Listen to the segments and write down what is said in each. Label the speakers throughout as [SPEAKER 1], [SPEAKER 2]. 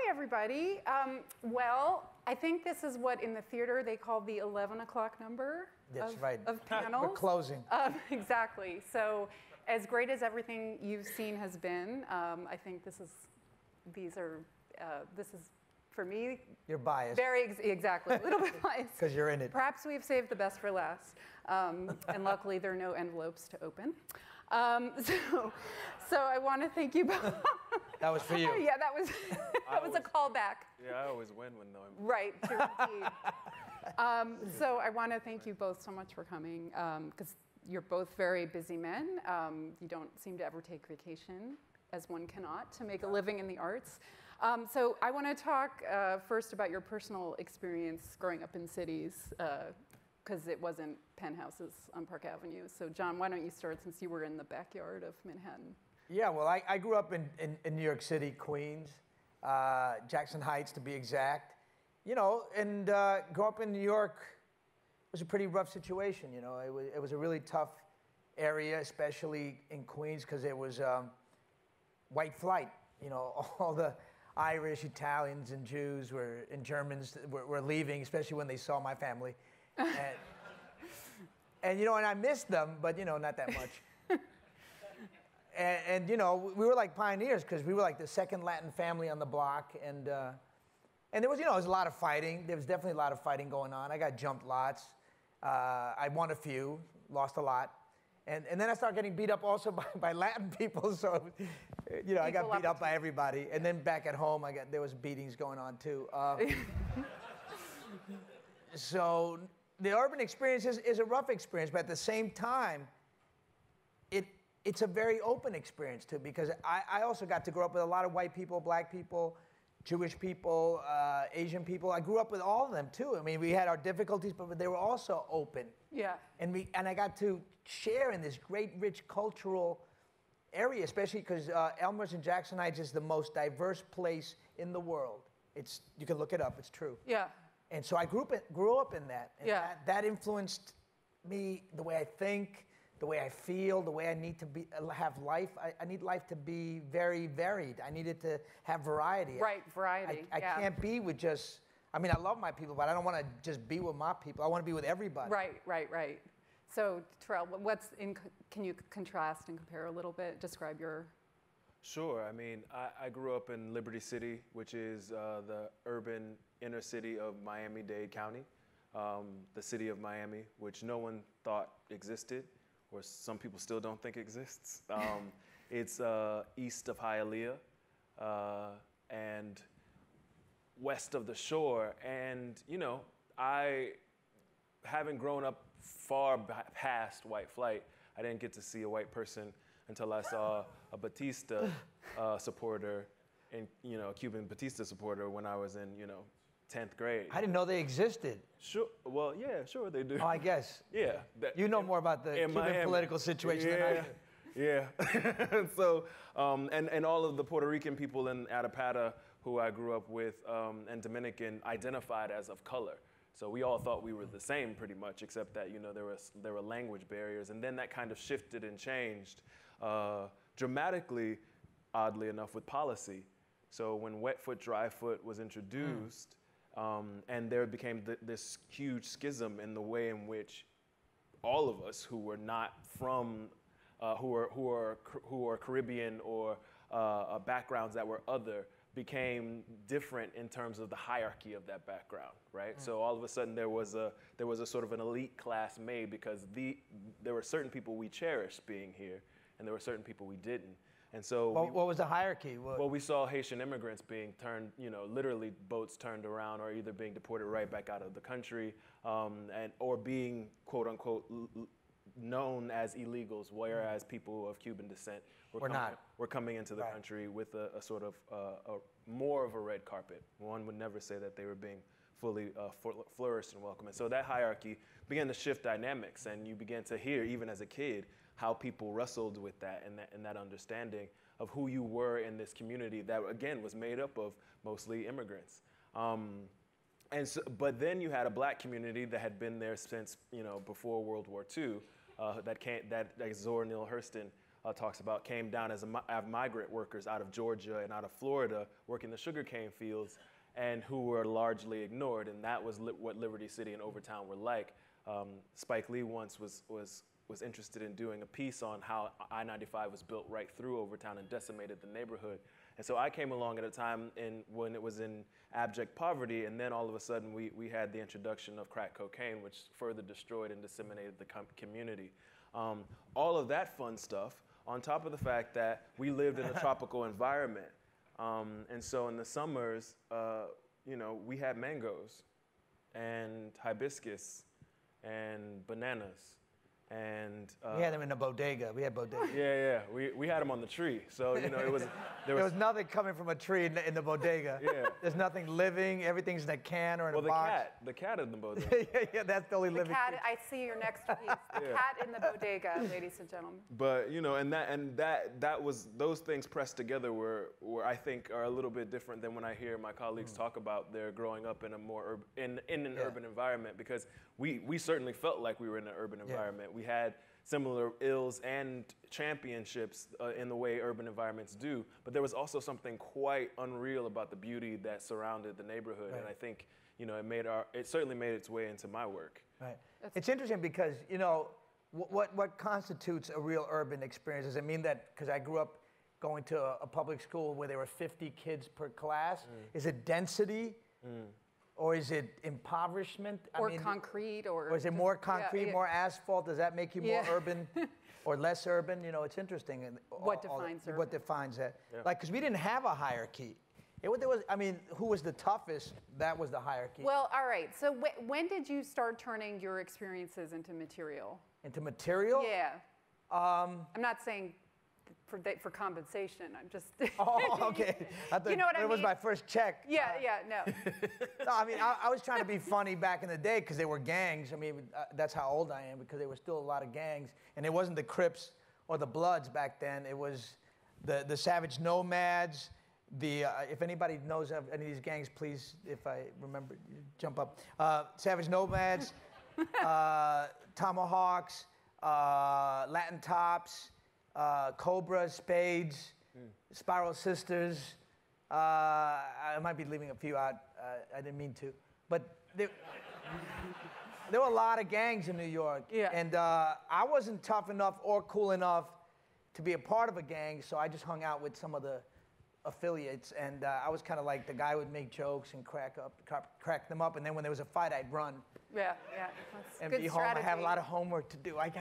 [SPEAKER 1] everybody. Well, I think this is what in the theater they call the 11 o'clock number.
[SPEAKER 2] That's right.
[SPEAKER 1] Of panels.
[SPEAKER 2] We're closing.
[SPEAKER 1] Exactly. So, as great as everything you've seen has been, I think this is for me.
[SPEAKER 2] You're biased.
[SPEAKER 1] Very exactly, a little bit biased.
[SPEAKER 2] Because you're in it.
[SPEAKER 1] Perhaps we've saved the best for last, and luckily there are no envelopes to open. So I want to thank you both.
[SPEAKER 2] That was for you.
[SPEAKER 1] Yeah, that was a callback.
[SPEAKER 3] Yeah, I always win when no.
[SPEAKER 1] Right, true indeed. So I want to thank you both so much for coming, because you're both very busy men. You don't seem to ever take vacation, as one cannot, to make a living in the arts. So I want to talk first about your personal experience growing up in cities, because it wasn't penthouses on Park Avenue. So John, why don't you start, since you were in the backyard of Manhattan?
[SPEAKER 2] Yeah, well, I grew up in New York City, Queens, Jackson Heights to be exact. You know, and grew up in New York was a pretty rough situation. You know, it was a really tough area, especially in Queens, because it was white flight. You know, all the Irish, Italians, and Jews and Germans were leaving, especially when they saw my family. And you know, and I missed them, but you know, not that much. and you know, we were like pioneers, because we were like the second Latin family on the block, and there was, you know, there was a lot of fighting. There was definitely a lot of fighting going on. I got jumped lots. I won a few, lost a lot. And then I started getting beat up also by Latin people. So, you know, I got beat up by everybody. And then back at home, there was beatings going on too. So the urban experience is a rough experience, but at the same time, it's a very open experience too, because I also got to grow up with a lot of white people, black people, Jewish people, Asian people. I grew up with all of them too. I mean, we had our difficulties, but they were also open.
[SPEAKER 1] Yeah.
[SPEAKER 2] And I got to share in this great, rich cultural area, especially because Elmhurst and Jackson Heights is the most diverse place in the world. You can look it up. It's true.
[SPEAKER 1] Yeah.
[SPEAKER 2] And so I grew up in that. And
[SPEAKER 1] yeah.
[SPEAKER 2] that influenced me, the way I think, the way I feel, the way I need to have life. I need life to be very varied. I needed to have variety.
[SPEAKER 1] Right, variety.
[SPEAKER 2] I can't be with just, I mean, I love my people, but I don't want to just be with my people. I want to be with everybody.
[SPEAKER 1] Right. So, Tarell, can you contrast and compare a little bit? Describe your...
[SPEAKER 3] Sure. I mean, I grew up in Liberty City, which is the urban inner city of Miami-Dade County, the city of Miami, which no one thought existed, or some people still don't think exists. It's east of Hialeah and west of the shore. And, you know, having grown up far past white flight, I didn't get to see a white person until I saw a Batista supporter, and, you know, a Cuban Batista supporter when I was in, you know, 10th grade.
[SPEAKER 2] I didn't know they existed.
[SPEAKER 3] Sure. Well, yeah, sure they do.
[SPEAKER 2] Oh, I guess.
[SPEAKER 3] Yeah.
[SPEAKER 2] You know more about the Cuban political situation than I do.
[SPEAKER 3] Yeah. So, and all of the Puerto Rican people in Attapata who I grew up with and Dominican identified as of color. So we all thought we were the same pretty much, except that, you know, there were language barriers. And then that kind of shifted and changed dramatically, oddly enough, with policy. So when wet foot, dry foot was introduced, and there became this huge schism in the way in which all of us who were not from, who are Caribbean or backgrounds that were other, became different in terms of the hierarchy of that background, right? So all of a sudden there was a sort of an elite class made, because there were certain people we cherished being here, and there were certain people we didn't. And so
[SPEAKER 2] what was the hierarchy?
[SPEAKER 3] Well, we saw Haitian immigrants being turned, you know, literally boats turned around, or either being deported right back out of the country, or being, quote unquote, known as illegals, whereas people of Cuban descent were coming into the country with a sort of more of a red carpet. One would never say that they were being fully flourished and welcome. And so that hierarchy began to shift dynamics, and you began to hear, even as a kid, how people wrestled with that and that understanding of who you were in this community that, again, was made up of mostly immigrants. But then you had a black community that had been there since, you know, before World War II, that Zora Neale Hurston talks about, came down as migrant workers out of Georgia and out of Florida working the sugarcane fields, and who were largely ignored. And that was what Liberty City and Overtown were like. Spike Lee once was interested in doing a piece on how I-95 was built right through Overtown and decimated the neighborhood. And so I came along at a time when it was in abject poverty, and then all of a sudden we had the introduction of crack cocaine, which further destroyed and disseminated the community. All of that fun stuff, on top of the fact that we lived in a tropical environment. And so in the summers, we had mangoes and hibiscus and bananas. And
[SPEAKER 2] we had them in the bodega. We had bodega.
[SPEAKER 3] Yeah. We had them on the tree. So there was
[SPEAKER 2] nothing coming from a tree in the bodega.
[SPEAKER 3] Yeah.
[SPEAKER 2] There's nothing living. Everything's in a can or in a box.
[SPEAKER 3] The cat in the bodega.
[SPEAKER 2] yeah, that's the only living.
[SPEAKER 1] Cat. I see your next piece. The cat in the bodega, ladies and gentlemen.
[SPEAKER 3] But that was, those things pressed together were I think are a little bit different than when I hear my colleagues talk about their growing up in a more in an urban environment, because we certainly felt like we were in an urban environment. We had similar ills and championships in the way urban environments do, but there was also something quite unreal about the beauty that surrounded the neighborhood, and I think it certainly made its way into my work.
[SPEAKER 2] Right. It's interesting because what constitutes a real urban experience? Does it mean that because I grew up going to a public school where there were 50 kids per class? Is it density? Or is it impoverishment?
[SPEAKER 1] Or concrete, or
[SPEAKER 2] is it more concrete, more asphalt? Does that make you more urban or less urban? It's interesting.
[SPEAKER 1] What defines urban?
[SPEAKER 2] What defines that? Yeah. Like, because we didn't have a hierarchy. Who was the toughest? That was the hierarchy.
[SPEAKER 1] Well, all right. So when did you start turning your experiences into material?
[SPEAKER 2] Into material?
[SPEAKER 1] Yeah. I'm not saying for compensation. I'm just.
[SPEAKER 2] Oh, okay. I thought it was my first check.
[SPEAKER 1] Yeah, no.
[SPEAKER 2] No, I was trying to be funny back in the day because they were gangs. That's how old I am, because there were still a lot of gangs, and it wasn't the Crips or the Bloods back then. It was the Savage Nomads. If anybody knows of any of these gangs, please, if I remember, jump up. Savage Nomads, Tomahawks, Latin Tops. Cobra, Spades, Spiral Sisters. I might be leaving a few out. I didn't mean to. But there were a lot of gangs in New York.
[SPEAKER 1] Yeah.
[SPEAKER 2] And I wasn't tough enough or cool enough to be a part of a gang, so I just hung out with some of the affiliates. And I was kind of like the guy who would make jokes and crack them up. And then when there was a fight, I'd run.
[SPEAKER 1] Yeah. That's
[SPEAKER 2] and
[SPEAKER 1] good
[SPEAKER 2] be home.
[SPEAKER 1] strategy.
[SPEAKER 2] I have a lot of homework to do. I'm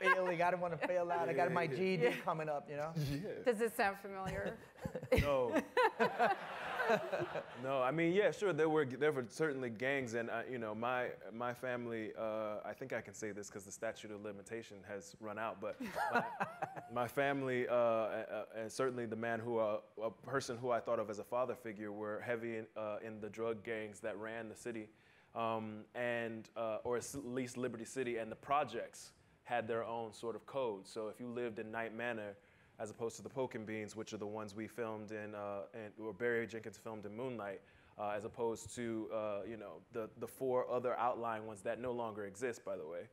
[SPEAKER 2] failing. I don't want to fail out. I got my GED coming up,
[SPEAKER 3] Yeah.
[SPEAKER 1] Does this sound familiar?
[SPEAKER 3] No. No, sure. There were certainly gangs, and my family. I think I can say this because the statute of limitation has run out. But my family, and certainly the man a person who I thought of as a father figure, were heavy in the drug gangs that ran the city. Or at least Liberty City, and the projects had their own sort of code. So if you lived in Night Manor, as opposed to the Poke and Beans, which are the ones we filmed or Barry Jenkins filmed in Moonlight, as opposed to the four other outlying ones that no longer exist, by the way.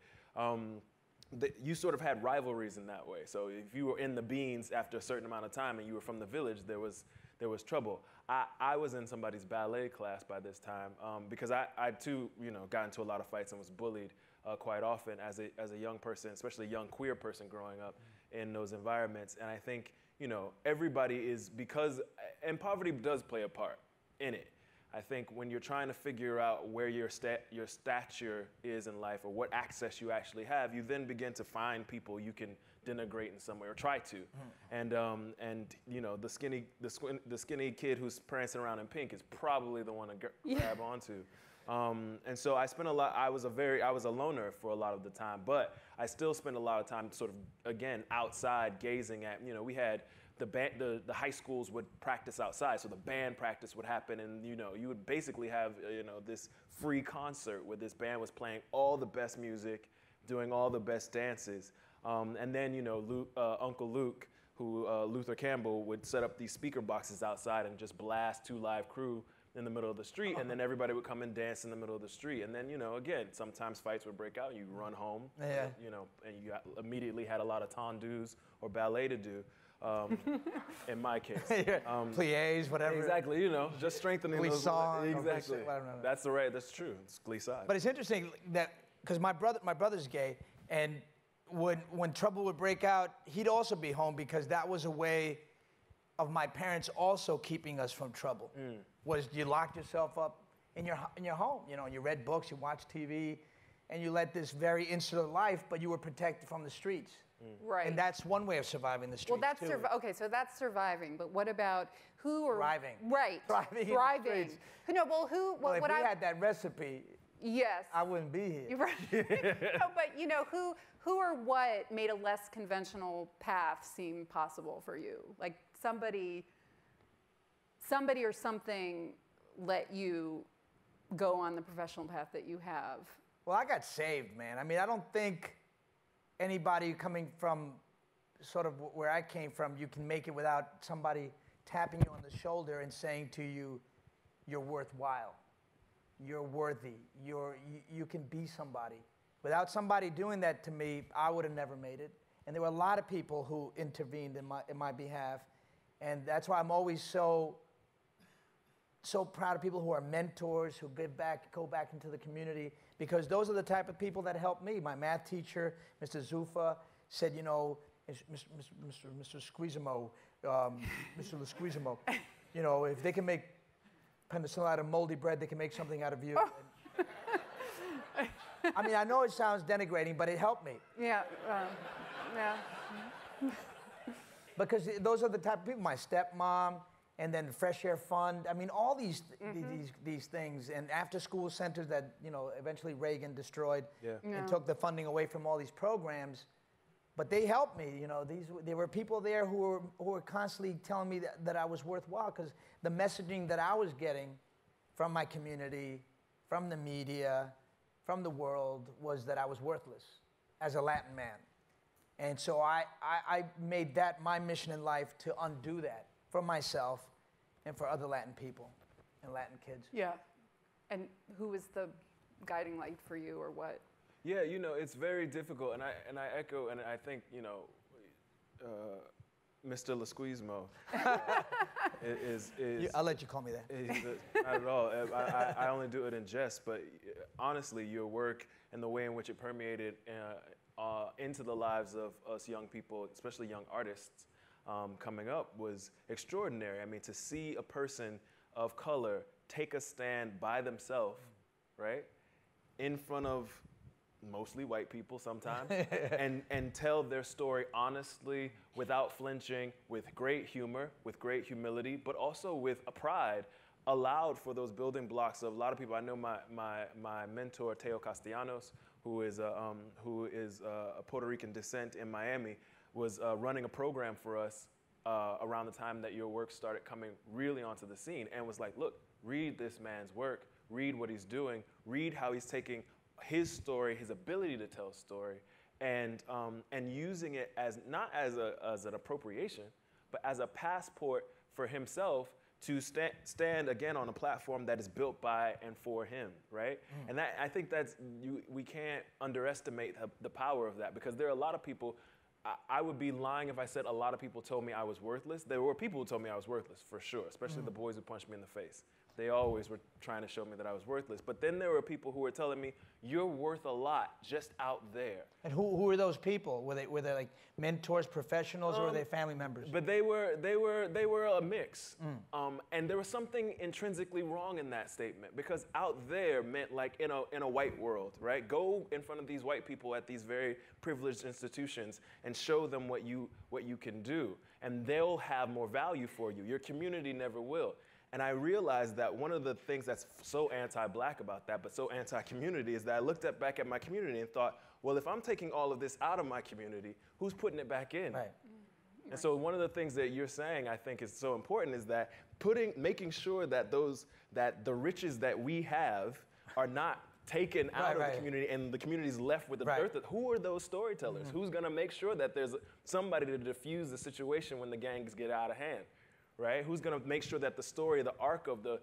[SPEAKER 3] You sort of had rivalries in that way. So if you were in the Beans after a certain amount of time and you were from the village, there was trouble. I was in somebody's ballet class by this time because I too, got into a lot of fights and was bullied quite often as a young person, especially a young queer person growing up in those environments. And I think, everybody is, and poverty does play a part in it. I think when you're trying to figure out where your stature is in life or what access you actually have, you then begin to find people you can denigrate in some way or try to. And the skinny kid who's prancing around in pink is probably the one to grab onto. And so I spent I was a loner for a lot of the time, but I still spent a lot of time sort of, again, outside gazing at, we had the high schools would practice outside, so the band practice would happen, and you would basically have this free concert where this band was playing all the best music, doing all the best dances, and then Uncle Luke, who Luther Campbell, would set up these speaker boxes outside and just blast 2 Live Crew in the middle of the street, and then everybody would come and dance in the middle of the street. And then, you know, again, sometimes fights would break out, and you run home, you know, and you immediately had a lot of tendus or ballet to do. In my case.
[SPEAKER 2] Pliés, whatever.
[SPEAKER 3] Exactly, you know, just strengthening those. Exactly. That's that's true. It's glissade.
[SPEAKER 2] But it's interesting that, because my brother's gay, and when trouble would break out, he'd also be home, because that was a way of my parents also keeping us from trouble. Was you locked yourself up in your home, you know, and you read books, you watched TV, and you led this very insular life, but you were protected from the streets.
[SPEAKER 1] Right.
[SPEAKER 2] And that's one way of surviving the streets,
[SPEAKER 1] well, that's okay, so that's surviving, but what about who are...
[SPEAKER 2] Thriving.
[SPEAKER 1] Right.
[SPEAKER 2] Thriving.
[SPEAKER 1] No, well, who...
[SPEAKER 2] Well, if we had that recipe,
[SPEAKER 1] yes,
[SPEAKER 2] I wouldn't be here.
[SPEAKER 1] You're right. No, but, you know, who or what made a less conventional path seem possible for you? Like somebody or something let you go on the professional path that you have.
[SPEAKER 2] Well, I got saved, man. I mean, I don't think anybody coming from sort of where I came from, you can make it without somebody tapping you on the shoulder and saying to you, you're worthwhile, you're worthy, you can be somebody. Without somebody doing that to me, I would have never made it. And there were a lot of people who intervened in my behalf. And that's why I'm always so proud of people who are mentors, who go back into the community, because those are the type of people that helped me. My math teacher, Mr. Zufa, said, you know, Mr. Squeezamo, Mr. Leguizamo, you know, if they can make penicillin out of moldy bread, they can make something out of you. I mean, I know it sounds denigrating, but it helped me.
[SPEAKER 1] Yeah, yeah.
[SPEAKER 2] Because those are the type of people, my stepmom, and then the Fresh Air Fund. I mean, all these things, and after-school centers that, you know, eventually Reagan destroyed and took the funding away from all these programs. But they helped me, you know. There were people there who were constantly telling me that I was worthwhile, because the messaging that I was getting from my community, from the media, from the world, was that I was worthless as a Latin man. And so I made that my mission in life, to undo that for myself and for other Latin people and Latin kids.
[SPEAKER 1] Yeah. And who was the guiding light for you, or what?
[SPEAKER 3] Yeah, you know, it's very difficult, and I echo, and I think, you know, Mr. Leguizamo is
[SPEAKER 2] I'll let you call me that.
[SPEAKER 3] Not at all. I only do it in jest, but honestly, your work and the way in which it permeated into the lives of us young people, especially young artists, coming up, was extraordinary. I mean, to see a person of color take a stand by themselves, right, in front of mostly white people sometimes, and tell their story honestly, without flinching, with great humor, with great humility, but also with a pride, allowed for those building blocks of a lot of people. I know my mentor, Teo Castellanos, who is a Puerto Rican descent in Miami, was running a program for us around the time that your work started coming really onto the scene, and was like, look, read this man's work, read what he's doing, read how he's taking his story, his ability to tell a story, and using it as not as an appropriation, but as a passport for himself to stand again on a platform that is built by and for him, right? And that, I think we can't underestimate the power of that, because there are a lot of people. I would be lying if I said a lot of people told me I was worthless. There were people who told me I was worthless, for sure, especially the boys who punched me in the face. They always were trying to show me that I was worthless. But then there were people who were telling me, you're worth a lot just out there.
[SPEAKER 2] And who were those people? Were they like mentors, professionals, or were they family members?
[SPEAKER 3] But they were a mix. And there was something intrinsically wrong in that statement, because out there meant like in a white world, right? Go in front of these white people at these very privileged institutions and show them what you can do, and they'll have more value for you. Your community never will. And I realized that one of the things that's so anti-black about that, but so anti-community, is that I looked back at my community and thought, well, if I'm taking all of this out of my community, who's putting it back in?
[SPEAKER 2] Right.
[SPEAKER 3] And so one of the things that you're saying, I think, is so important, is that making sure that the riches that we have are not taken out of the community, and the community is left with the dirt. Who are those storytellers? Who's going to make sure that there's somebody to diffuse the situation when the gangs get out of hand? right? Who's gonna make sure that the story, the arc of the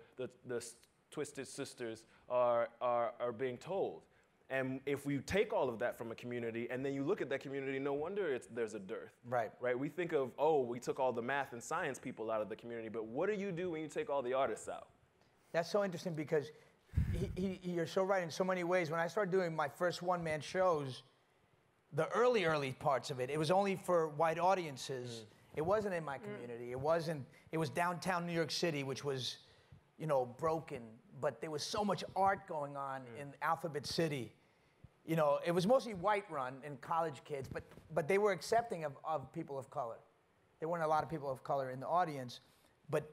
[SPEAKER 3] Twisted Sisters are being told? And if we take all of that from a community and then you look at that community, no wonder there's a dearth.
[SPEAKER 2] Right.
[SPEAKER 3] Right? We think of, oh, we took all the math and science people out of the community, but what do you do when you take all the artists out?
[SPEAKER 2] That's so interesting because you're so right in so many ways. When I started doing my first one-man shows, the early parts of it, it was only for white audiences. It wasn't in my community. It was downtown New York City, which was, you know, broken, but there was so much art going on in Alphabet City. You know, it was mostly white run and college kids, but they were accepting of people of color. There weren't a lot of people of color in the audience, but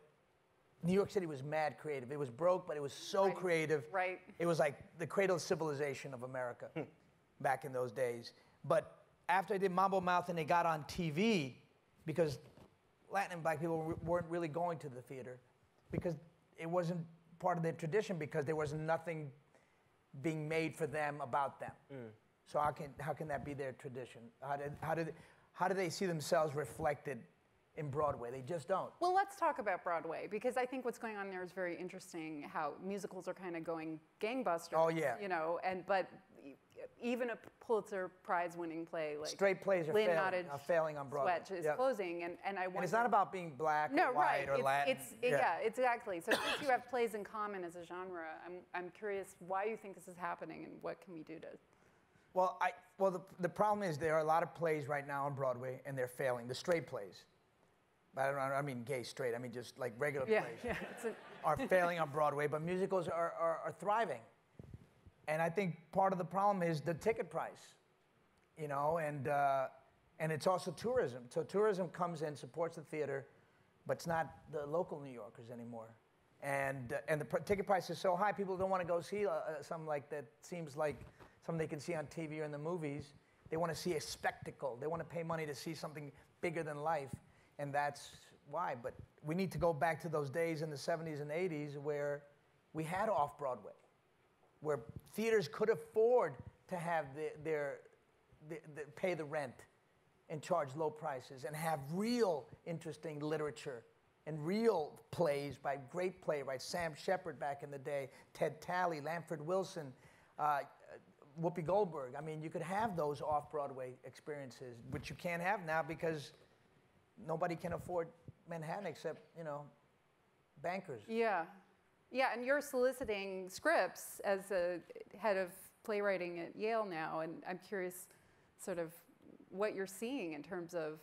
[SPEAKER 2] New York City was mad creative. It was broke, but it was so creative.
[SPEAKER 1] Right.
[SPEAKER 2] It was like the cradle of civilization of America back in those days. But after I did Mambo Mouth and they got on TV, because Latin and black people weren't really going to the theater, because it wasn't part of their tradition, because there was nothing being made for them about them. So how can that be their tradition? How do they see themselves reflected in Broadway? They just don't.
[SPEAKER 1] Well, let's talk about Broadway, because I think what's going on there is very interesting, how musicals are kind of going gangbusters.
[SPEAKER 2] Oh, yeah.
[SPEAKER 1] You know, but even a Pulitzer Prize winning play like
[SPEAKER 2] straight plays are failing on Broadway.
[SPEAKER 1] Swetch is closing, and I wonder.
[SPEAKER 2] And it's not about being black or white or Latin.
[SPEAKER 1] Yeah, exactly. So since you have plays in common as a genre, I'm curious why you think this is happening and what can we do to.
[SPEAKER 2] Well, the problem is there are a lot of plays right now on Broadway and they're failing. The straight plays. I mean gay, straight. I mean just like regular plays are failing on Broadway, but musicals are thriving. And I think part of the problem is the ticket price, you know, and it's also tourism. So tourism comes in, supports the theater, but it's not the local New Yorkers anymore. And the ticket price is so high, people don't want to go see something like that. Seems like something they can see on TV or in the movies. They want to see a spectacle. They want to pay money to see something bigger than life, and that's why. But we need to go back to those days in the 70s and 80s where we had off-Broadway, where theaters could afford to have pay the rent and charge low prices and have real interesting literature and real plays by great playwrights, Sam Shepard back in the day, Ted Talley, Lanford Wilson, Whoopi Goldberg. I mean, you could have those off-Broadway experiences, which you can't have now because nobody can afford Manhattan except, you know, bankers.
[SPEAKER 1] Yeah. Yeah, and you're soliciting scripts as a head of playwriting at Yale now, and I'm curious sort of what you're seeing in terms of,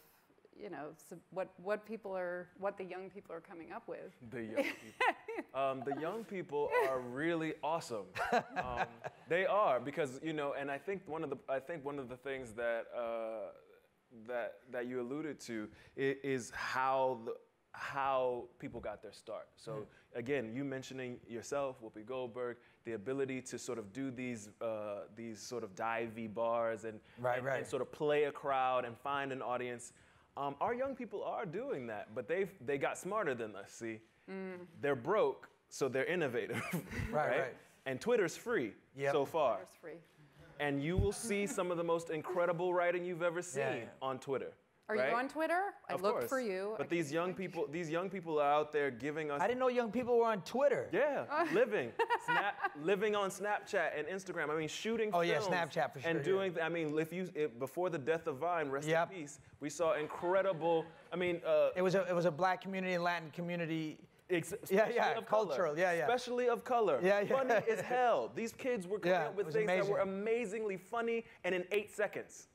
[SPEAKER 1] you know, what the young people are coming up with.
[SPEAKER 3] The young people. The young people are really awesome. They are, because, you know, and I think one of the things that that you alluded to is how people got their start. So again, you mentioning yourself, Whoopi Goldberg, the ability to sort of do these sort of divey bars and sort of play a crowd and find an audience. Our young people are doing that, but they got smarter than us. See, they're broke, so they're innovative, right? And Twitter's free so far.
[SPEAKER 1] Twitter's free.
[SPEAKER 3] And you will see some of the most incredible writing you've ever seen on Twitter.
[SPEAKER 1] Are you on Twitter? I looked for you.
[SPEAKER 3] But these young people are out there giving us.
[SPEAKER 2] I didn't know young people were on Twitter.
[SPEAKER 3] Yeah, living on Snapchat and Instagram. I mean, shooting films.
[SPEAKER 2] Oh yeah, Snapchat for sure.
[SPEAKER 3] And doing. I mean, before the death of Vine, rest in peace. We saw incredible. I mean,
[SPEAKER 2] it was a black community and Latin community.
[SPEAKER 3] Cultural. Especially of color. Funny as hell. These kids were coming up with things that were amazingly funny and in 8 seconds.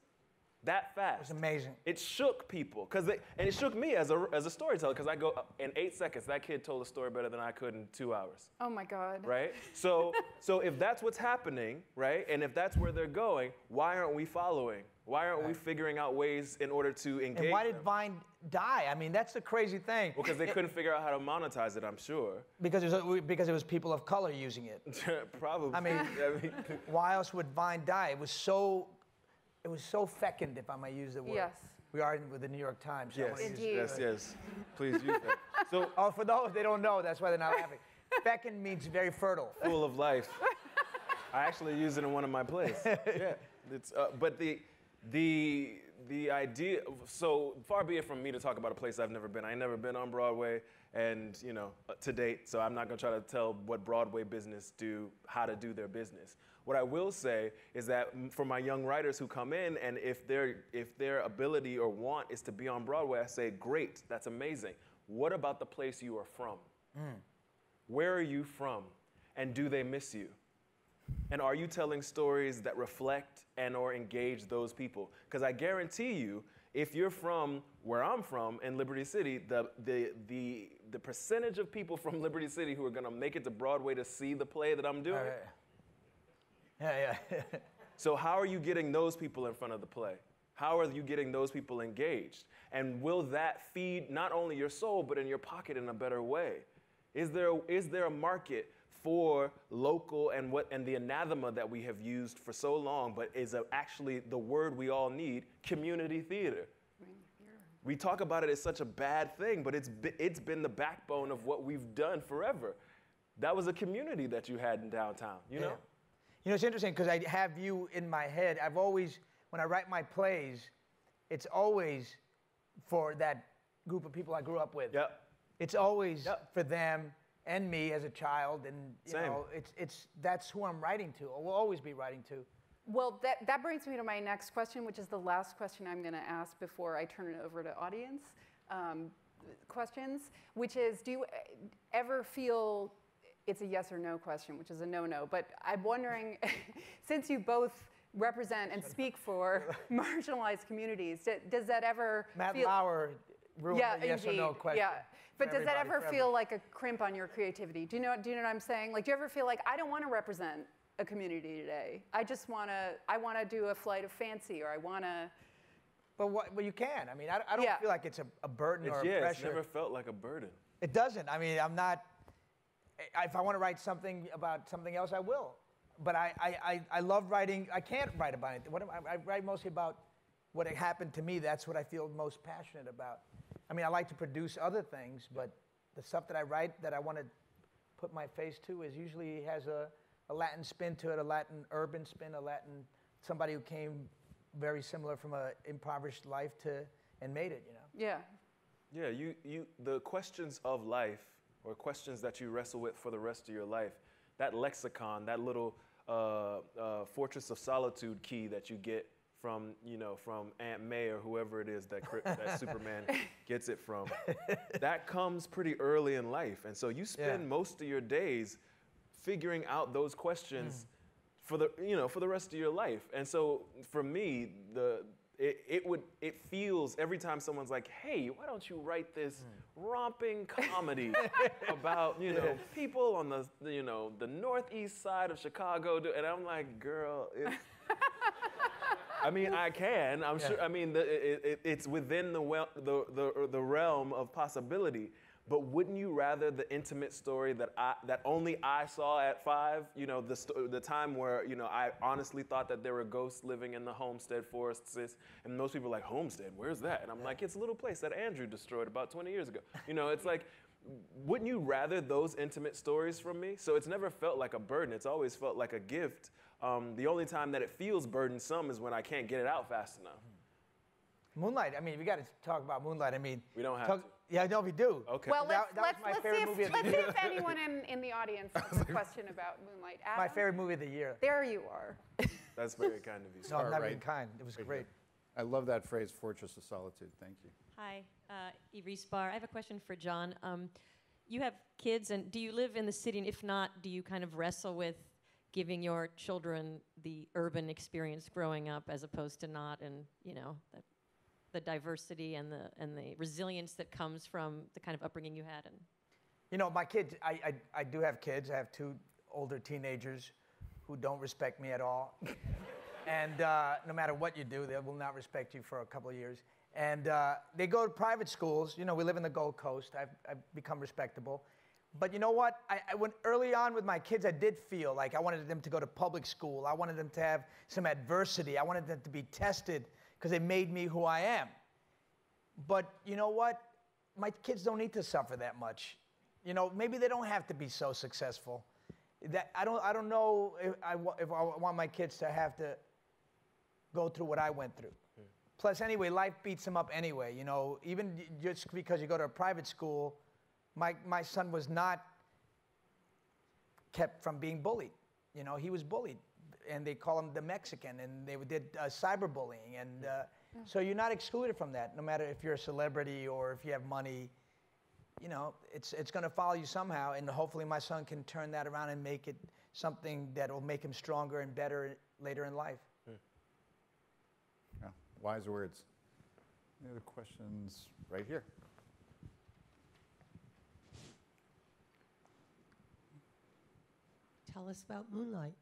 [SPEAKER 3] That fast.
[SPEAKER 2] It was amazing.
[SPEAKER 3] It shook people, and it shook me as a storyteller, because I go, in 8 seconds, that kid told a story better than I could in 2 hours.
[SPEAKER 1] Oh my God.
[SPEAKER 3] Right? So if that's what's happening, right, and if that's where they're going, why aren't we following? Why aren't we figuring out ways in order to engage
[SPEAKER 2] And why did Vine die? I mean, that's the crazy thing.
[SPEAKER 3] Well, because they couldn't figure out how to monetize it, I'm sure.
[SPEAKER 2] Because it was people of color using it.
[SPEAKER 3] Probably.
[SPEAKER 2] I mean, why else would Vine die? It was so fecund, if I may use the word.
[SPEAKER 1] Yes.
[SPEAKER 2] We are with the New York Times. So
[SPEAKER 3] Yes. Please use that. So,
[SPEAKER 2] for those they don't know, that's why they're not laughing. Fecund means very fertile.
[SPEAKER 3] Full of life. I actually use it in one of my plays. Yeah. It's, but The idea, so far be it from me to talk about a place I've never been. I ain't never been on Broadway, and to date, so I'm not gonna try to tell what Broadway business do, how to do their business. What I will say is that for my young writers who come in, and if their ability or want is to be on Broadway, I say, great, that's amazing. What about the place you are from? Where are you from? And do they miss you? And are you telling stories that reflect and or engage those people? Because I guarantee you, if you're from where I'm from in Liberty City, the percentage of people from Liberty City who are gonna make it to Broadway to see the play that I'm doing.
[SPEAKER 2] Yeah.
[SPEAKER 3] So how are you getting those people in front of the play? How are you getting those people engaged? And will that feed not only your soul, but in your pocket in a better way? Is there a market for local and the anathema that we have used for so long, but is actually the word we all need, community theater? We talk about it as such a bad thing, but it's been the backbone of what we've done forever. That was a community that you had in downtown, you know?
[SPEAKER 2] You know, it's interesting because I have you in my head. I've always, when I write my plays, it's always for that group of people I grew up with.
[SPEAKER 3] Yep.
[SPEAKER 2] It's always for them and me as a child, and you know, that's who I'm writing to, or will always be writing to.
[SPEAKER 1] Well, that brings me to my next question, which is the last question I'm going to ask before I turn it over to audience questions, which is, do you ever feel, it's a yes or no question, which is a no-no, but I'm wondering, since you both represent and speak for marginalized communities, does that ever
[SPEAKER 2] Matt
[SPEAKER 1] feel...
[SPEAKER 2] Lauer ruined the yes or no question.
[SPEAKER 1] Yeah. But does that ever feel like a crimp on your creativity? Do you know what I'm saying? Like, do you ever feel like, I don't want to represent a community today. I just want to do a flight of fancy, or I want to...
[SPEAKER 2] But you can. I mean, I don't feel like it's a burden or a pressure.
[SPEAKER 3] It's never felt like a burden.
[SPEAKER 2] It doesn't. I mean, I'm not... If I want to write something about something else, I will. But I love writing. I can't write about it. I write mostly about what happened to me. That's what I feel most passionate about. I mean, I like to produce other things, but the stuff that I write that I want to put my face to is usually has a Latin spin to it, a Latin urban spin, somebody who came very similar from an impoverished life and made it, you know?
[SPEAKER 1] Yeah.
[SPEAKER 3] Yeah, the questions of life, or questions that you wrestle with for the rest of your life, that lexicon, that little fortress of solitude key that you get from Aunt May or whoever it is that Superman gets it from, that comes pretty early in life. And so you spend most of your days figuring out those questions for the rest of your life. And so for me, it feels every time someone's like, hey, why don't you write this romping comedy about people on the northeast side of Chicago, and I'm like, girl, I mean, I can. I'm sure. I mean, it's within the realm of possibility. But wouldn't you rather the intimate story that only I saw at 5? The time where I honestly thought that there were ghosts living in the Homestead forests, and most people are like, Homestead, where's that? And I'm like, it's a little place that Andrew destroyed about 20 years ago. It's like, wouldn't you rather those intimate stories from me? So it's never felt like a burden. It's always felt like a gift. The only time that it feels burdensome is when I can't get it out fast enough.
[SPEAKER 2] Moonlight, I mean, we got to talk about Moonlight. I mean,
[SPEAKER 3] we don't have to.
[SPEAKER 2] Yeah, I know we do.
[SPEAKER 3] Okay.
[SPEAKER 1] Well, let's see
[SPEAKER 2] if
[SPEAKER 1] anyone in the audience has a question about Moonlight. Adam?
[SPEAKER 2] My favorite movie of the year.
[SPEAKER 1] There you are.
[SPEAKER 3] That's very kind of you.
[SPEAKER 2] No, I'm not being kind. It was great.
[SPEAKER 4] I love that phrase, Fortress of Solitude. Thank you.
[SPEAKER 5] Hi, Iris Barr. I have a question for John. You have kids, and do you live in the city? And if not, do you kind of wrestle with giving your children the urban experience growing up as opposed to not, and the diversity and the resilience that comes from the kind of upbringing you had? And
[SPEAKER 2] my kids, I do have kids. I have 2 older teenagers who don't respect me at all. And no matter what you do, they will not respect you for a couple of years. And they go to private schools. We live in the Gold Coast. I've become respectable. But you know what? I went early on with my kids, I did feel like I wanted them to go to public school. I wanted them to have some adversity. I wanted them to be tested because they made me who I am. But you know what? My kids don't need to suffer that much. Maybe they don't have to be so successful. I don't know if I want my kids to have to go through what I went through. Plus, anyway, life beats him up anyway. You know, even just because you go to a private school, my son was not kept from being bullied. You know, he was bullied, and they call him the Mexican, and they did cyberbullying, and so you're not excluded from that, no matter if you're a celebrity or if you have money. You know, it's going to follow you somehow, and hopefully my son can turn that around and make it something that will make him stronger and better later in life.
[SPEAKER 4] Yeah, wise words. Any other questions right here?
[SPEAKER 6] Tell us about Moonlight.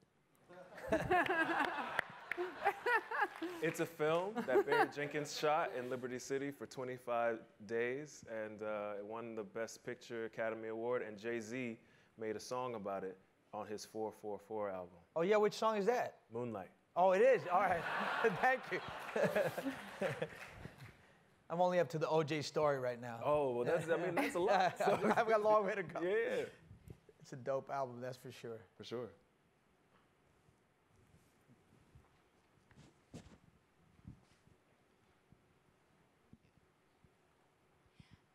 [SPEAKER 3] It's a film that Barry Jenkins shot in Liberty City for 25 days, and it won the Best Picture Academy Award, and Jay-Z made a song about it on his 444 album.
[SPEAKER 2] Oh, yeah, which song is that?
[SPEAKER 3] Moonlight.
[SPEAKER 2] Oh, it is? All right. Thank you. I'm only up to the O.J. story right now.
[SPEAKER 3] Oh, well, that's a lot.
[SPEAKER 2] I've got a long way to go.
[SPEAKER 3] Yeah.
[SPEAKER 2] It's a dope album, that's for sure.
[SPEAKER 3] For sure.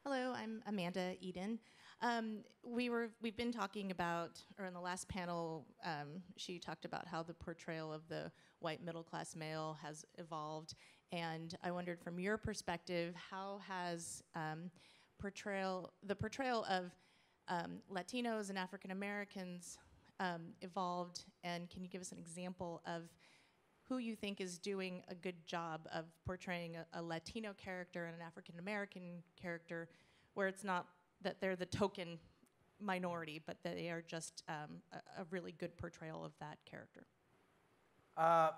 [SPEAKER 7] Hello, I'm Amanda Eden. We've been talking about, or in the last panel, she talked about how the portrayal of the white middle-class male has evolved, and I wondered from your perspective, how has the portrayal of Latinos and African Americans evolved, and can you give us an example of who you think is doing a good job of portraying a Latino character and an African American character, where it's not that they're the token minority, but they are just a really good portrayal of that character?
[SPEAKER 2] I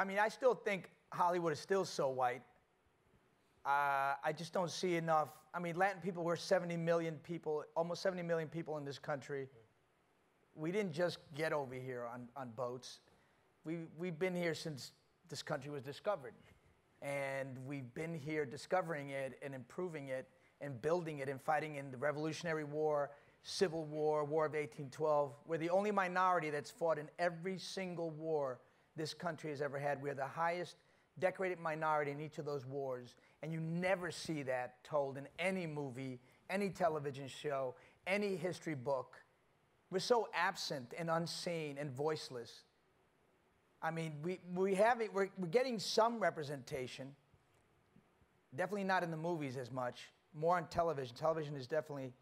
[SPEAKER 2] mean, I still think Hollywood is still so white. I just don't see enough. I mean, Latin people, we're 70 million people, almost 70 million people in this country. We didn't just get over here on boats. We've been here since this country was discovered. And we've been here discovering it and improving it and building it and fighting in the Revolutionary War, Civil War, War of 1812. We're the only minority that's fought in every single war this country has ever had. We're the highest decorated minority in each of those wars. And you never see that told in any movie, any television show, any history book. We're so absent and unseen and voiceless. I mean, we're getting some representation, definitely not in the movies as much, more on television. Television is definitely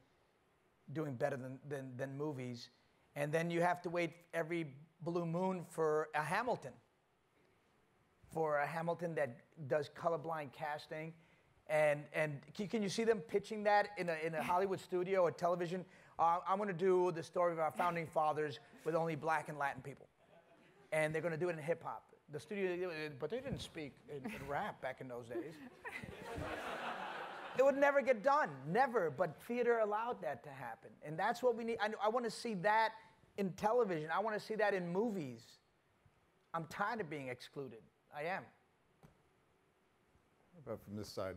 [SPEAKER 2] doing better than movies. And then you have to wait every blue moon for a Hamilton that does colorblind casting. And can you see them pitching that in a Hollywood studio or television? I'm going to do the story of our founding fathers with only black and Latin people. And they're going to do it in hip hop. The studio, but they didn't speak in rap back in those days. It would never get done, never. But theater allowed that to happen, and that's what we need. I want to see that in television. I want to see that in movies. I'm tired of being excluded. I am.
[SPEAKER 4] How about from this side?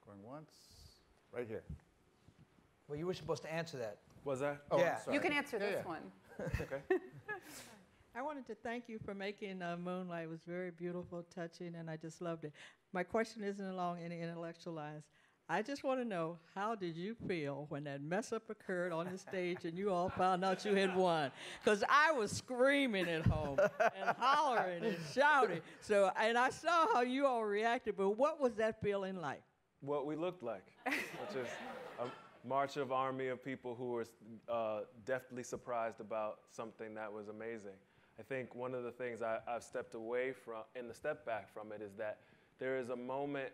[SPEAKER 4] Going once, right here.
[SPEAKER 2] Well, you were supposed to answer that.
[SPEAKER 3] Was that?
[SPEAKER 4] Oh,
[SPEAKER 2] Yeah.
[SPEAKER 4] I'm sorry.
[SPEAKER 1] You can answer this
[SPEAKER 4] yeah.
[SPEAKER 1] one.
[SPEAKER 3] Okay.
[SPEAKER 6] I wanted to thank you for making Moonlight. It was very beautiful, touching, and I just loved it. My question isn't along any intellectual lines. I just want to know, how did you feel when that mess up occurred on the stage and you all found out you had won? Because I was screaming at home and hollering and shouting. And I saw how you all reacted, but what was that feeling like?
[SPEAKER 3] What we looked like, which is a march of army of people who were deftly surprised about something that was amazing. I think one of the things I've stepped away from, in the step back from it, is that there is a moment,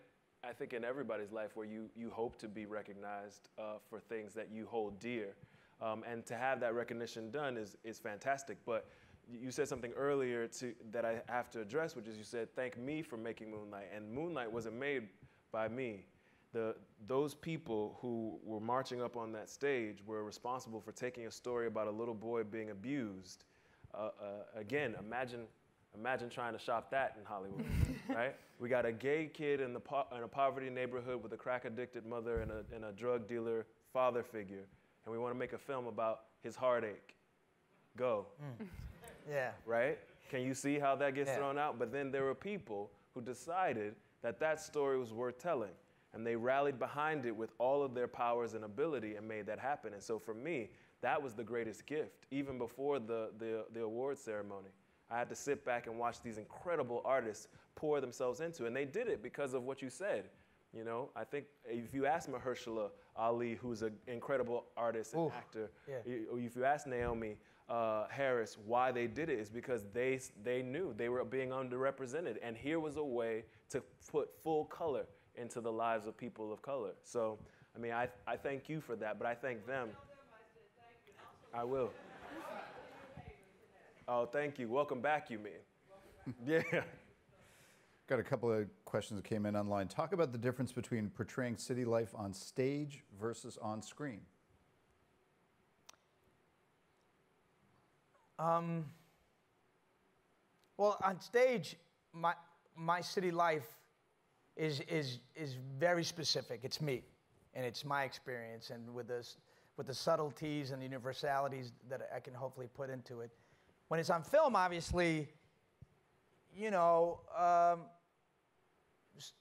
[SPEAKER 3] I think, in everybody's life where you hope to be recognized for things that you hold dear. And to have that recognition done is fantastic. But you said something earlier that I have to address, which is you said, thank me for making Moonlight. And Moonlight wasn't made by me. Those people who were marching up on that stage were responsible for taking a story about a little boy being abused. Again, imagine trying to shop that in Hollywood, right? We got a gay kid in a poverty neighborhood with a crack-addicted mother and a drug dealer father figure, and we want to make a film about his heartache. Go.
[SPEAKER 2] Yeah.
[SPEAKER 3] Right? Can you see how that gets
[SPEAKER 2] Yeah.
[SPEAKER 3] thrown out? But then there were people who decided that that story was worth telling. And they rallied behind it with all of their powers and ability and made that happen. And so for me, that was the greatest gift, even before the award ceremony. I had to sit back and watch these incredible artists pour themselves into it. And they did it because of what you said. You know, I think if you ask Mahershala Ali, who's an incredible artist and actor, or if you ask Naomi Harris why they did it, is because they knew they were being underrepresented. And here was a way to put full color into the lives of people of color. So, I mean, I thank you for that, but I thank them. I will. Oh, thank you. Welcome back, you mean. Yeah.
[SPEAKER 4] Got a couple of questions that came in online. Talk about the difference between portraying city life on stage versus on screen.
[SPEAKER 2] Well, on stage, my city life is very specific. It's me, and it's my experience, and with the subtleties and the universalities that I can hopefully put into it. When it's on film, obviously, you know,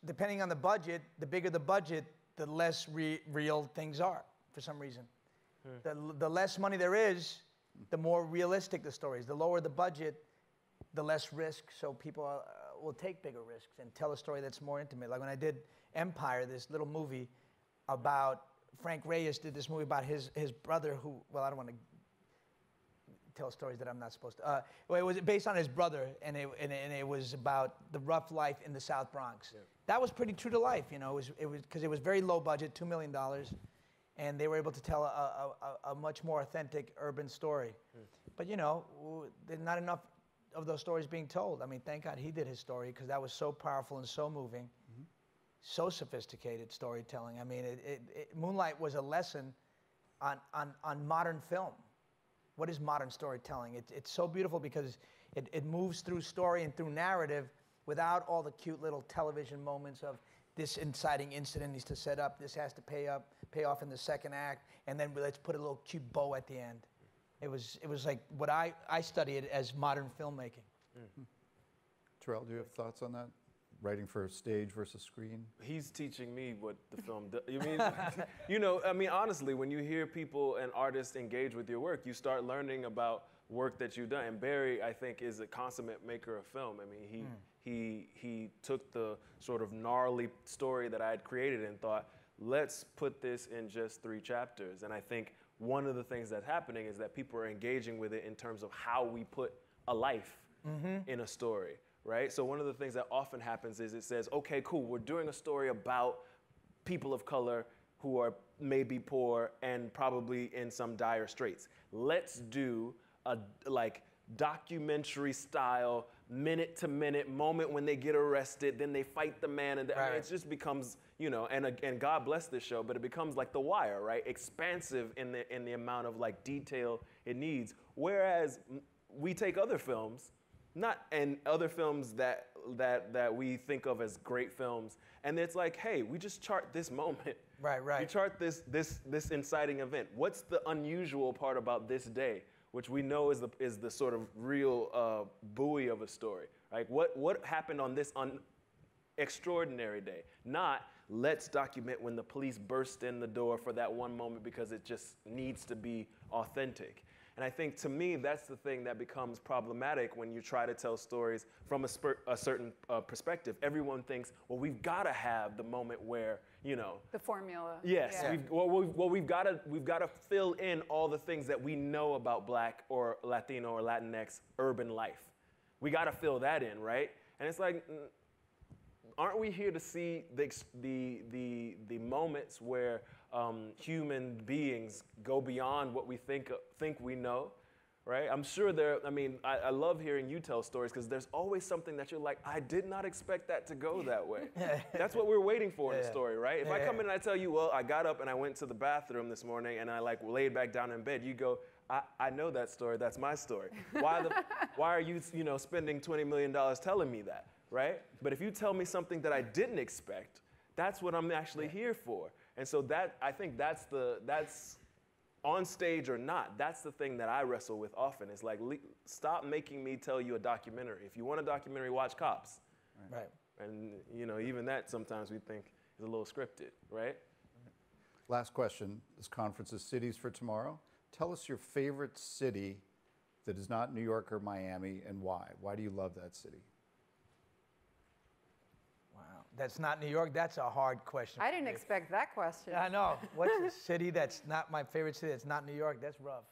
[SPEAKER 2] depending on the budget, the bigger the budget, the less real things are, for some reason. The less money there is, the more realistic the story is. The lower the budget, the less risk, so people will take bigger risks and tell a story that's more intimate. Like when I did Empire, this little movie about, Frank Reyes did this movie about his brother who, well, I don't want to tell stories that I'm not supposed to. Well, it was based on his brother, and it was about the rough life in the South Bronx. Yeah. That was pretty true to life, you know. It was because it was very low budget, $2 million, and they were able to tell a much more authentic urban story. But you know, there's not enough of those stories being told. I mean, thank God he did his story, because that was so powerful and so moving, so sophisticated storytelling. I mean, Moonlight was a lesson on modern film. What is modern storytelling? It's so beautiful because it moves through story and through narrative without all the cute little television moments of this inciting incident needs to set up, this has to pay off in the second act, and then let's put a little cute bow at the end. It was like what I studied as modern filmmaking.
[SPEAKER 4] Tarell, do you have thoughts on that? Writing for stage versus screen?
[SPEAKER 3] He's teaching me what the film does. You mean, you know, I mean, honestly, when you hear people and artists engage with your work, you start learning about work that you've done. And Barry, I think, is a consummate maker of film. I mean, he took the sort of gnarly story that I had created and thought, let's put this in just 3 chapters. And I think one of the things that's happening is that people are engaging with it in terms of how we put a life in a story. Right? So one of the things that often happens is it says, okay, cool, we're doing a story about people of color who are maybe poor and probably in some dire straits. Let's do a documentary style, minute to minute moment when they get arrested, then they fight the man, and I mean, it just becomes, you know, and God bless this show, but it becomes like The Wire, right? Expansive in the amount of like detail it needs. Whereas we take other films, and other films that we think of as great films, and it's like, hey, we just chart this moment. Right. We chart this inciting event. What's the unusual part about this day, which we know is the sort of real buoy of a story. Like what happened on this extraordinary day? Not let's document when the police burst in the door for that one moment because it just needs to be authentic. And I think, to me, that's the thing that becomes problematic when you try to tell stories from a certain perspective. Everyone thinks, well, we've got to have the moment where, you know.
[SPEAKER 1] The formula.
[SPEAKER 3] Yes. Yeah. We've got to fill in all the things that we know about Black or Latino or Latinx urban life. We got to fill that in, right? And it's like, aren't we here to see the moments where human beings go beyond what we think we know, right? I'm sure I love hearing you tell stories because there's always something that you're like, I did not expect that to go that way. That's what we're waiting for in the story, right? If I come in and I tell you, well, I got up and I went to the bathroom this morning and I laid back down in bed, you go, I know that story, that's my story. Why are you spending $20 million telling me that, right? But if you tell me something that I didn't expect, that's what I'm actually here for. And so I think that's on stage or not, that's the thing that I wrestle with often. It's like, stop making me tell you a documentary. If you want a documentary, watch Cops.
[SPEAKER 2] Right.
[SPEAKER 3] And even that sometimes we think is a little scripted, right?
[SPEAKER 4] Last question. This conference is Cities for Tomorrow. Tell us your favorite city that is not New York or Miami, and why. Why do you love that city?
[SPEAKER 2] Wow. That's not New York? That's a hard question.
[SPEAKER 1] I didn't expect that question.
[SPEAKER 2] I know. What's a city that's not my favorite city that's not New York? That's rough.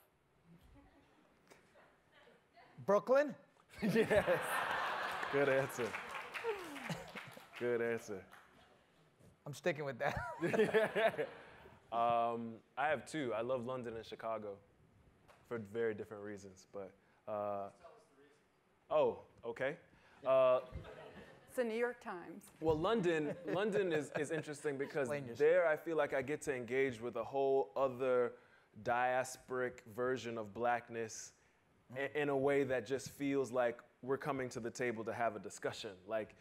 [SPEAKER 2] Brooklyn?
[SPEAKER 3] Yes. Good answer. Good answer.
[SPEAKER 2] I'm sticking with that.
[SPEAKER 3] I have two. I love London and Chicago for very different reasons. But oh, okay.
[SPEAKER 1] It's the New York Times.
[SPEAKER 3] Well, London is interesting because there I feel like I get to engage with a whole other diasporic version of blackness in a way that just feels like we're coming to the table to have a discussion. Like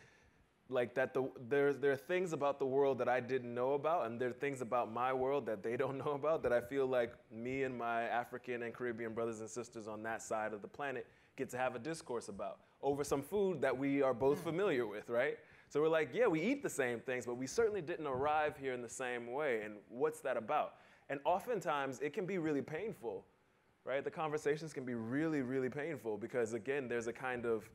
[SPEAKER 3] that there are things about the world that I didn't know about, and there are things about my world that they don't know about that I feel like me and my African and Caribbean brothers and sisters on that side of the planet get to have a discourse about over some food that we are both familiar with, right? So we're like, yeah, we eat the same things, but we certainly didn't arrive here in the same way, and what's that about? And oftentimes it can be really painful, right? The conversations can be really, really painful because, again, there's a kind of,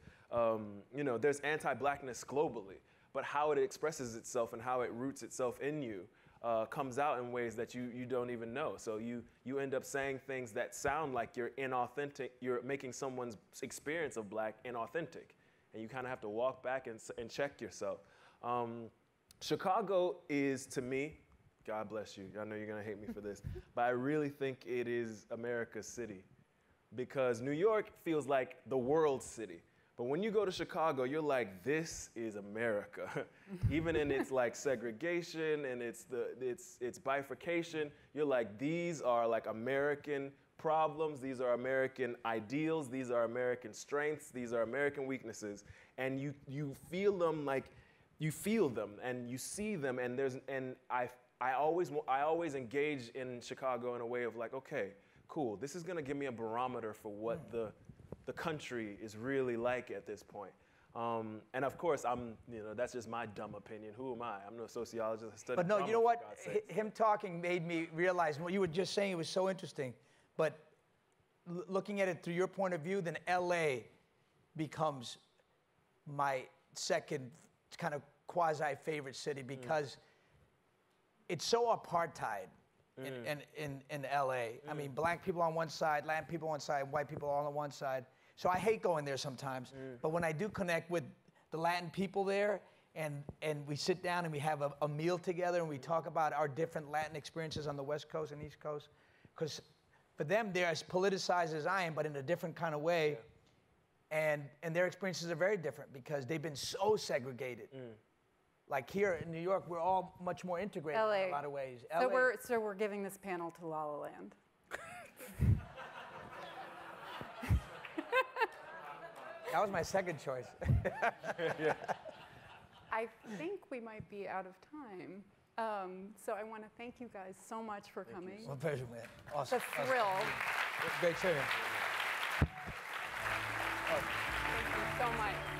[SPEAKER 3] there's anti-blackness globally, but how it expresses itself and how it roots itself in you comes out in ways that you don't even know. So you end up saying things that sound like you're inauthentic, you're making someone's experience of black inauthentic, and you kind of have to walk back and check yourself. Chicago is, to me, God bless you, I know you're gonna hate me for this, but I really think it is America's city, because New York feels like the world's city. But when you go to Chicago, you're like, this is America. Even in its like segregation and its bifurcation, you're like, these are like American problems, these are American ideals, these are American strengths, these are American weaknesses. And you feel them like, you feel them and you see them, and I always engage in Chicago in a way of like, okay, cool, this is gonna give me a barometer for what the country is really like at this point. And of course, that's just my dumb opinion. Who am I? I'm no sociologist. I studied
[SPEAKER 2] But no,
[SPEAKER 3] drama,
[SPEAKER 2] you know what?
[SPEAKER 3] for God's sakes.
[SPEAKER 2] Him talking made me realize what you were just saying. It was so interesting. But looking at it through your point of view, then LA becomes my second kind of quasi-favorite city because it's so apartheid in LA. I mean, black people on one side, Latin people on one side, white people all on one side. So I hate going there sometimes. But when I do connect with the Latin people there, and we sit down and we have a meal together and we talk about our different Latin experiences on the West Coast and East Coast, because for them, they're as politicized as I am, but in a different kind of way. Yeah. And their experiences are very different because they've been so segregated. Like here in New York, we're all much more integrated in a lot of ways.
[SPEAKER 1] So we're giving this panel to La La Land.
[SPEAKER 2] That was my second choice.
[SPEAKER 3] Yeah.
[SPEAKER 1] I think we might be out of time. So I want to thank you guys so much for coming.
[SPEAKER 2] Well, pleasure, man. Awesome.
[SPEAKER 1] It's a thrill.
[SPEAKER 2] Great seeing you.
[SPEAKER 1] Thank you so much.